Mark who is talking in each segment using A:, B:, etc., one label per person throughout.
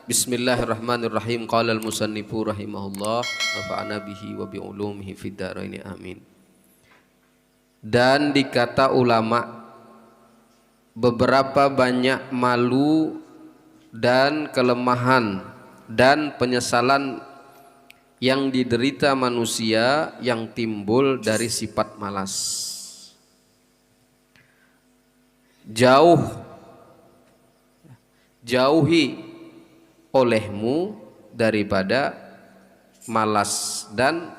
A: Bismillahirrahmanirrahim. Qala al-musannifu rahimahullah nafa'ana bihi wa bi ulumihi fid dharain amin. Dan dikata ulama, beberapa banyak malu dan kelemahan dan penyesalan yang diderita manusia yang timbul dari sifat malas. Jauhi olehmu daripada malas dan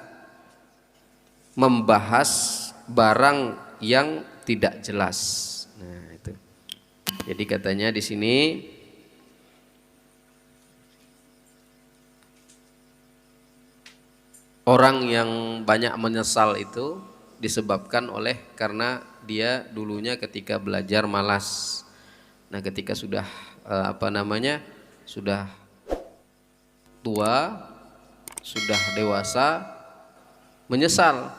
A: membahas barang yang tidak jelas. Nah, itu. Jadi katanya di sini orang yang banyak menyesal itu disebabkan karena dia dulunya ketika belajar malas. Nah, ketika sudah sudah tua, sudah dewasa, menyesal.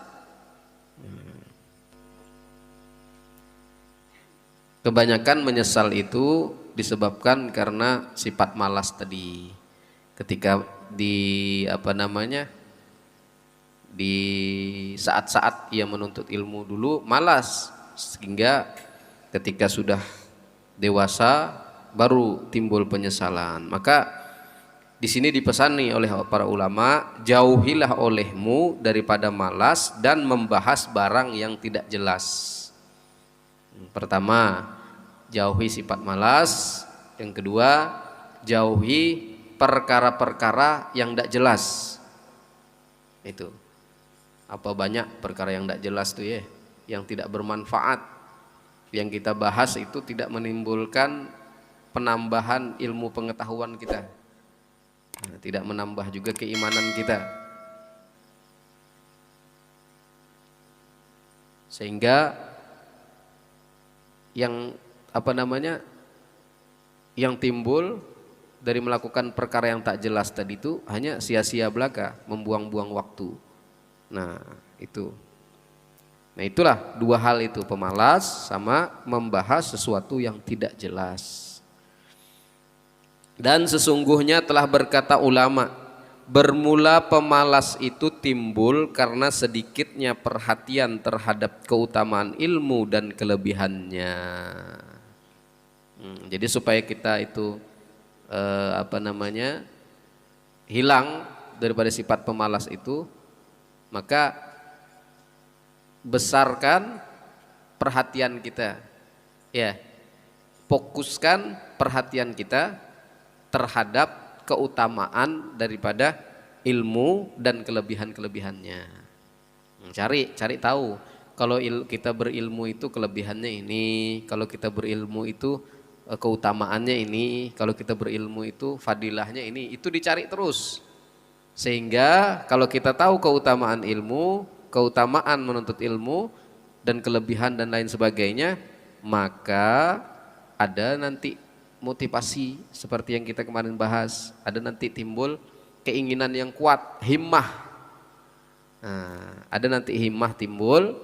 A: Kebanyakan menyesal itu disebabkan karena sifat malas tadi. Ketika di saat-saat ia menuntut ilmu dulu malas, sehingga ketika sudah dewasa baru timbul penyesalan. Maka di sini dipesani oleh para ulama, jauhilah olehmu daripada malas dan membahas barang yang tidak jelas. Pertama, jauhi sifat malas. Yang kedua, jauhi perkara-perkara yang tidak jelas. Itu. Apa banyak perkara yang tidak jelas tuh ya, yang tidak bermanfaat. Yang kita bahas itu tidak menimbulkan penambahan ilmu pengetahuan kita. Tidak menambah juga keimanan kita, sehingga yang yang timbul dari melakukan perkara yang tak jelas tadi itu hanya sia-sia belaka, membuang-buang waktu. Nah itulah dua hal itu, pemalas sama membahas sesuatu yang tidak jelas. Dan sesungguhnya telah berkata ulama, bermula pemalas itu timbul karena sedikitnya perhatian terhadap keutamaan ilmu dan kelebihannya. Jadi supaya kita itu hilang daripada sifat pemalas itu, maka besarkan perhatian kita, ya, fokuskan perhatian kita terhadap keutamaan daripada ilmu dan kelebihan-kelebihannya. Cari tahu, kalau kita berilmu itu kelebihannya ini, kalau kita berilmu itu keutamaannya ini, kalau kita berilmu itu fadilahnya ini, itu dicari terus. Sehingga kalau kita tahu keutamaan ilmu, keutamaan menuntut ilmu dan kelebihan dan lain sebagainya, maka ada nanti motivasi seperti yang kita kemarin bahas, ada nanti timbul keinginan yang kuat, himmah. Ada nanti himmah timbul,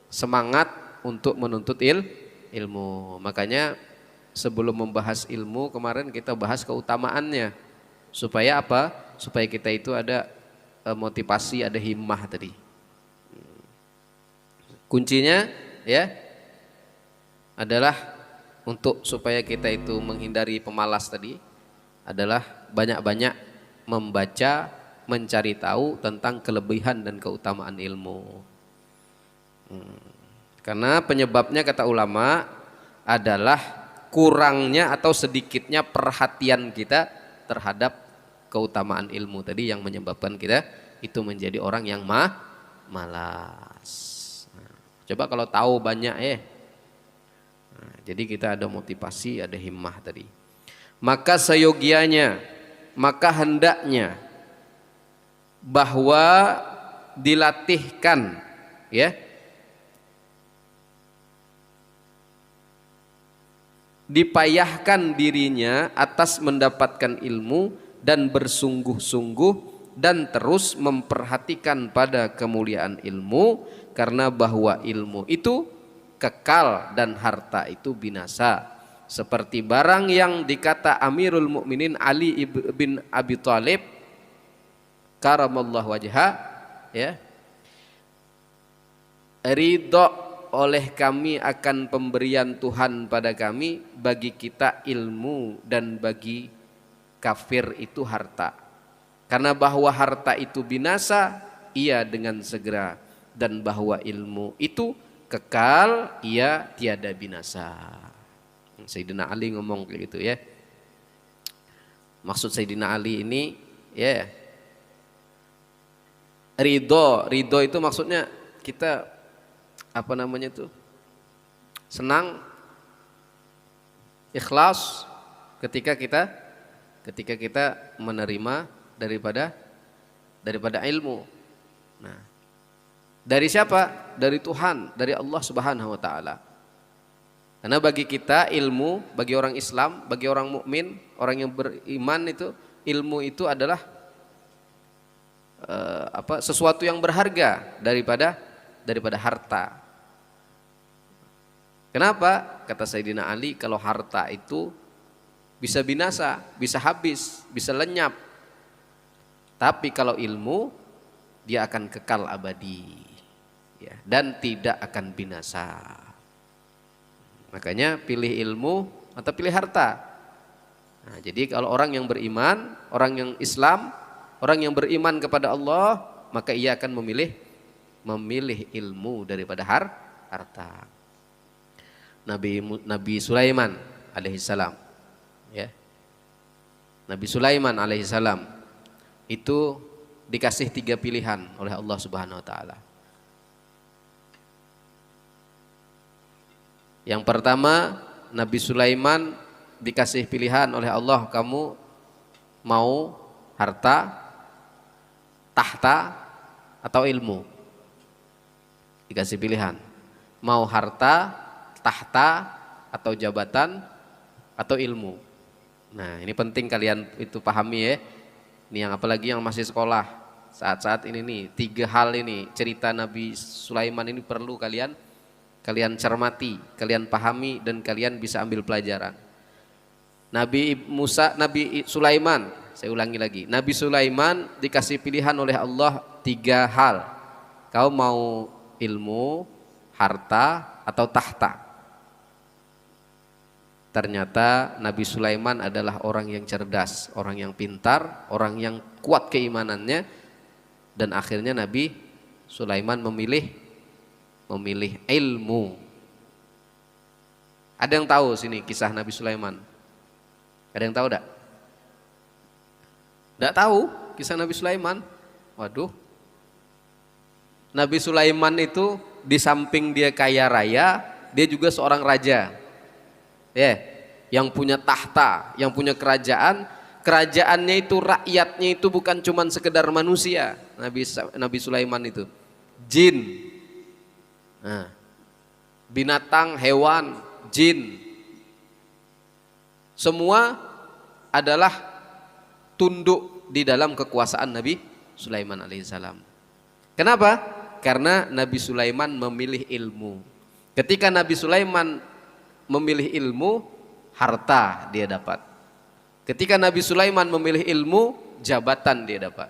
A: semangat untuk menuntut ilmu. Makanya sebelum membahas ilmu kemarin kita bahas keutamaannya, supaya apa? Supaya kita itu ada motivasi, ada himmah tadi. Kuncinya ya adalah untuk supaya kita itu menghindari pemalas tadi adalah banyak-banyak membaca, mencari tahu tentang kelebihan dan keutamaan ilmu. Karena penyebabnya kata ulama adalah kurangnya atau sedikitnya perhatian kita terhadap keutamaan ilmu tadi yang menyebabkan kita itu menjadi orang yang malas. Coba kalau tahu banyak jadi kita ada motivasi, ada himmah tadi. Maka seyogianya, maka hendaknya bahwa dilatihkan, ya, dipayahkan dirinya atas mendapatkan ilmu dan bersungguh-sungguh dan terus memperhatikan pada kemuliaan ilmu, karena bahwa ilmu itu kekal dan harta itu binasa. seperti barang yang dikata Amirul Mukminin Ali bin Abi Thalib karamallahu wajha, ya, ridho oleh kami akan pemberian Tuhan pada kami, bagi kita ilmu dan bagi kafir itu harta. Karena bahwa harta itu binasa, ia dengan segera, dan bahwa ilmu itu kekal, ia tiada binasa. Sayyidina Ali ngomong kayak gitu ya. Maksud Sayyidina Ali ini ya, ridho itu maksudnya kita apa namanya tuh, senang, ikhlas ketika kita menerima daripada ilmu. Nah, dari siapa? Dari Tuhan, dari Allah Subhanahu wa taala. Karena bagi kita ilmu, bagi orang Islam, bagi orang mukmin, orang yang beriman, itu ilmu itu adalah sesuatu yang berharga daripada harta. Kenapa? Kata Sayyidina Ali, kalau harta itu bisa binasa, bisa habis, bisa lenyap. Tapi kalau ilmu, dia akan kekal abadi, ya, dan tidak akan binasa. Makanya pilih ilmu atau pilih harta. Nah, jadi kalau orang yang beriman, orang yang Islam, orang yang beriman kepada Allah, maka ia akan memilih ilmu daripada harta. Nabi Sulaiman alaihissalam, ya, Nabi Sulaiman alaihissalam itu dikasih 3 pilihan oleh Allah Subhanahu wa taala. Yang pertama, Nabi Sulaiman dikasih pilihan oleh Allah, kamu mau harta, tahta, atau ilmu? Dikasih pilihan, mau harta, tahta, atau jabatan, atau ilmu. Nah, ini penting kalian itu pahami ya. Ini yang apalagi yang masih sekolah saat-saat ini nih, 3 hal ini cerita Nabi Sulaiman ini perlu kalian cermati, kalian pahami, dan kalian bisa ambil pelajaran. Nabi Sulaiman, saya ulangi lagi, Nabi Sulaiman dikasih pilihan oleh Allah 3 hal. Kau mau ilmu, harta, atau tahta? Ternyata Nabi Sulaiman adalah orang yang cerdas, orang yang pintar, orang yang kuat keimanannya, dan akhirnya Nabi Sulaiman memilih ilmu. Ada yang tahu sini kisah Nabi Sulaiman? Ada yang tahu enggak? Enggak tahu kisah Nabi Sulaiman? Waduh. Nabi Sulaiman itu di samping dia kaya raya, dia juga seorang raja. Ya, yang punya tahta, yang punya kerajaan. Kerajaannya itu, rakyatnya itu bukan cuma sekedar manusia. Nabi Sulaiman itu jin. Nah, binatang, hewan, jin, semua adalah tunduk di dalam kekuasaan Nabi Sulaiman alaihissalam. Kenapa? Karena Nabi Sulaiman memilih ilmu. Ketika Nabi Sulaiman memilih ilmu, harta dia dapat. Ketika Nabi Sulaiman memilih ilmu, jabatan dia dapat.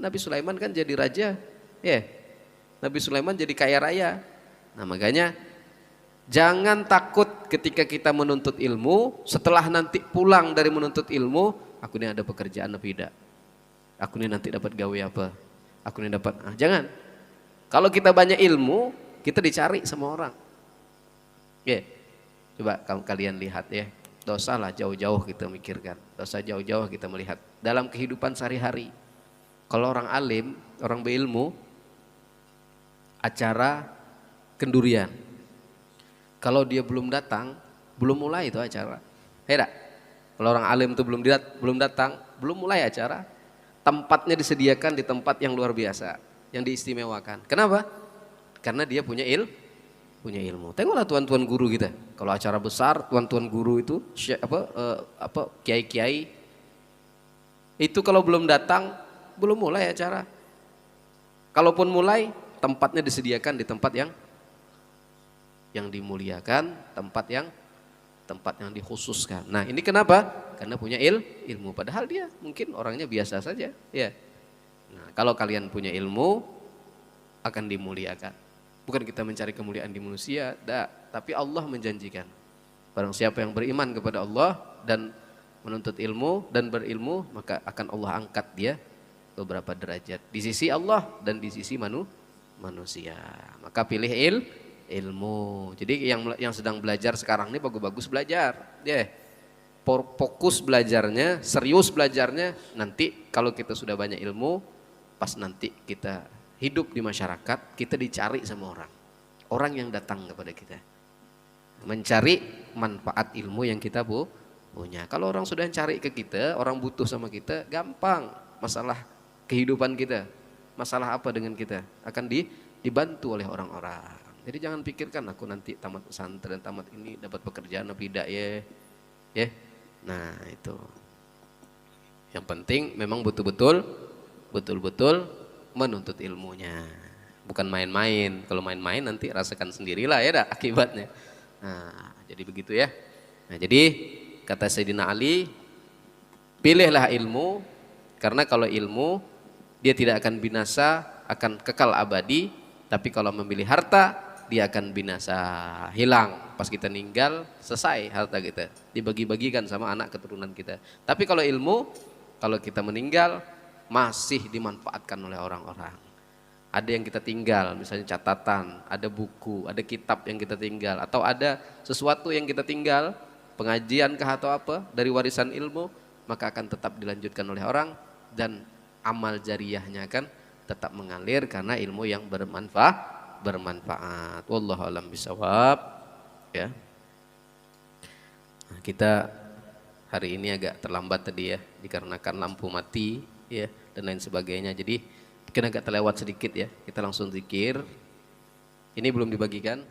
A: Nabi Sulaiman kan jadi raja, ya. Nabi Sulaiman jadi kaya raya. Nah, makanya jangan takut ketika kita menuntut ilmu, setelah nanti pulang dari menuntut ilmu, aku ini ada pekerjaan apa tidak? Aku ini nanti dapat gawe apa? Aku ini dapat, jangan. Kalau kita banyak ilmu, kita dicari sama orang. Ya, coba kalian lihat ya, dosa lah jauh-jauh kita mikirkan, dosa jauh-jauh kita melihat dalam kehidupan sehari-hari. Kalau orang alim, orang berilmu, acara kendurian, kalau dia belum datang, belum mulai itu acara. Hei, kalau orang alim itu belum datang, belum mulai acara. Tempatnya disediakan di tempat yang luar biasa, yang diistimewakan. Kenapa? Karena dia punya ilmu. Tengoklah tuan-tuan guru kita. Kalau acara besar, tuan-tuan guru itu kiai-kiai itu kalau belum datang, belum mulai acara. Kalaupun mulai, tempatnya disediakan di tempat yang dimuliakan, tempat yang tempat yang dikhususkan. Nah, ini kenapa? Karena punya ilmu, padahal dia mungkin orangnya biasa saja, ya. Nah, kalau kalian punya ilmu akan dimuliakan. Bukan kita mencari kemuliaan di manusia, tapi Allah menjanjikan. Barang siapa yang beriman kepada Allah dan menuntut ilmu dan berilmu, maka akan Allah angkat dia beberapa derajat di sisi Allah dan di sisi manusia. Maka pilih ilmu. Jadi yang sedang belajar sekarang ini bagus-bagus belajar. Ya. Fokus belajarnya, serius belajarnya. Nanti kalau kita sudah banyak ilmu, pas nanti kita hidup di masyarakat, kita dicari sama orang. Orang yang datang kepada kita. Mencari manfaat ilmu yang kita punya. Kalau orang sudah cari ke kita, orang butuh sama kita, gampang. Masalah kehidupan kita, masalah apa dengan kita akan dibantu oleh orang-orang. Jadi jangan pikirkan aku nanti tamat pesantren, tamat ini dapat pekerjaan apa tidak ya. Nah, itu. Yang penting memang betul-betul menuntut ilmunya. Bukan main-main. Kalau main-main nanti rasakan sendirilah ya dah akibatnya. Nah, jadi begitu ya. Nah, jadi kata Sayyidina Ali, pilihlah ilmu, karena kalau ilmu dia tidak akan binasa, akan kekal abadi. Tapi kalau memilih harta, dia akan binasa, hilang. Pas kita meninggal, selesai harta kita, dibagi-bagikan sama anak keturunan kita. Tapi kalau ilmu, kalau kita meninggal, masih dimanfaatkan oleh orang-orang. Ada yang kita tinggal, misalnya catatan, ada buku, ada kitab yang kita tinggal, atau ada sesuatu yang kita tinggal, pengajian kah atau apa, dari warisan ilmu, maka akan tetap dilanjutkan oleh orang, dan amal jariyahnya akan tetap mengalir karena ilmu yang bermanfaat. Wallahu a'lam bishawab. Ya. Nah, kita hari ini agak terlambat tadi ya, dikarenakan lampu mati ya dan lain sebagainya. Jadi mungkin agak terlewat sedikit ya. Kita langsung zikir. Ini belum dibagikan.